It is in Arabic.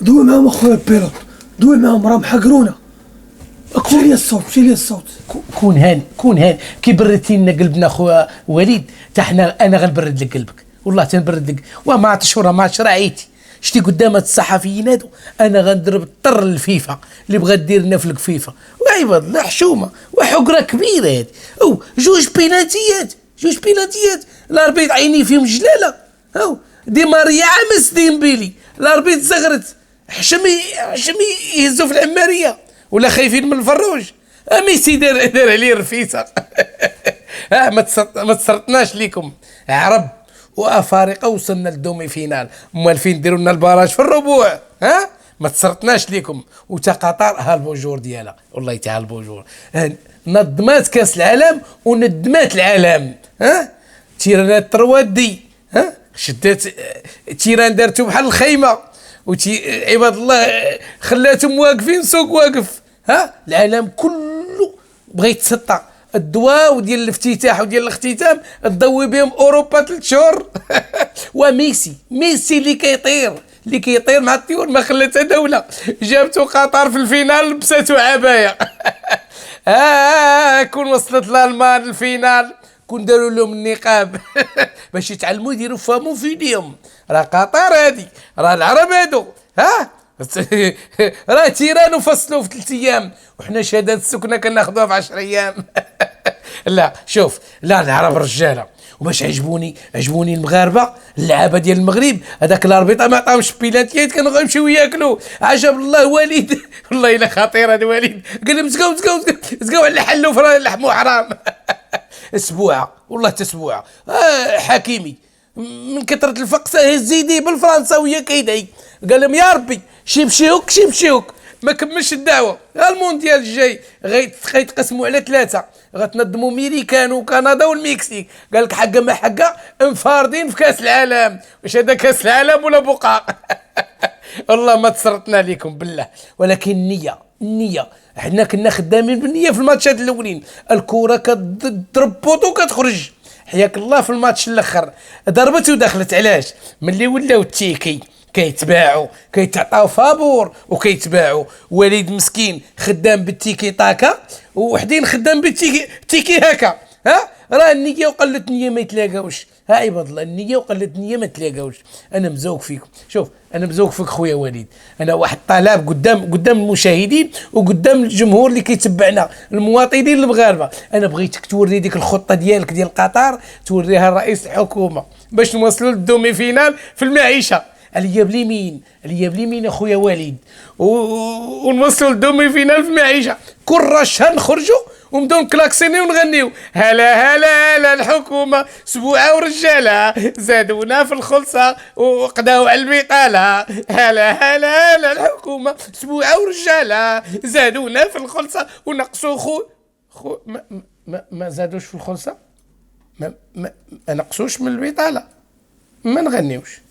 دوي معاهم اخويا البيلوت، دوي معاهم راهم حقرونا. شيل لي الصوت، شيل لي الصوت. كون هاني كون هاني، كي بردتي لنا قلبنا خويا وليد، انا غنبرد لك قلبك، والله تنبرد لك. وما تشورها ما راعيتي شتي قدامات الصحفيين هادو، انا غنضرب الطر الفيفا اللي بغات دير لنا في الفيفا. وعباد الله حشومه وحقره كبيره هادي، او جوج بيناتيات، جوج بيناتيات الاربيط عيني فيهم جلاله، او دي ماريا عمس ديمبيلي الاربيط زغرت، حشمي يهزوا في العماريه ولا خايفين من الفروج. ميسي دار عليه رفيسه. ما تسرطناش ليكم عرب وافارقه، وصلنا للدومي فينال، امال فين ديروا لنا البراج في الربوع؟ ما تسرطناش ليكم. وتا قطر ها البوجور ديالها، والله تا البوجور نظمات كاس العالم وندمات العالم. تيرانات تروادي، شدات تيران دارتو بحال الخيمه، عباد الله خلاتهم واقفين سوق واقف. العالم كله بغى يتسطى. الدواء وديال الافتتاح وديال الاختتام تضوي بهم اوروبا 3 شهور. وميسي اللي كيطير مع الطيور ما خلاتها دوله، جابتو قطر في الفينال لبساتو عبايه. كون وصلت الالمان الفينال كون داروا لهم النقاب باش يتعلموا يديروا فامو فيديوم. راه قطر هادي، راه العرب هادو، راه تيران وفصلوا في 3 ايام، وحنا شهادات السكنه كناخذوها في 10 ايام. لا شوف، لا العرب رجاله، وباش عجبوني المغاربه اللعابه ديال المغرب، هذاك الاربيطه ما عطاهمش بيلاتيات كانوا غيمشيو ياكلوا. عجب الله وليد، والله الا خطير هذا وليد، قال لهم زقاو على حلو فرا لحمو حرام. اسبوعه والله تسبوعه. حكيمي من كثره الفقسه هز يديه بالفرنساويه كيدعي، قال لهم يا ربي شيبشيوك ما كملش الدعوه. المونديال الجاي غيتقسموا على 3، غتنظموا ميريكان وكندا والمكسيك. قال لك حقا ما حقا انفاردين في كاس العالم، واش هذا كاس العالم ولا بقعه؟ والله ما تسرطنا لكم بالله. ولكن النية حنا كنا خدامين بالنية في الماتشات الاولين. الكره كتضرب وكتخرج، حياك الله في الماتش الاخر ضربت ودخلت. علاش؟ ملي ولاو التيكي كيتباعوا كيتعطاو فابور وكيتباعوا. وليد مسكين خدام بالتيكي طاكا، ووحدين خدام بالتيكي هكا. راه النية وقلة النية ما يتلاقاوش. عباد الله النية وقلة النية ما تلاقاوش. انا مزوق فيكم، شوف انا مزوق فيك خويا وليد. انا واحد طلب قدام المشاهدين وقدام الجمهور اللي كيتبعنا، المواطنين المغاربه، انا بغيتك توري ديك الخطه ديالك ديال قطر، توريها لرئيس الحكومه باش نوصلوا للدومي فينال في المعيشه. عليا بليمين اخويا وليد، ونوصلوا للدومي فينال في المعيشه. كل شهر نخرجوا ونبداو كلاكسيني ونغنيو هلا الحكومه سبوعه ورجاله، زادونا في الخلصه وقداو على البطاله. هلا الحكومه سبوعه ورجاله، زادونا في الخلصه ونقصوا خو ما زادوش في الخلصه، ما نقصوش من البطاله، ما نغنيوش.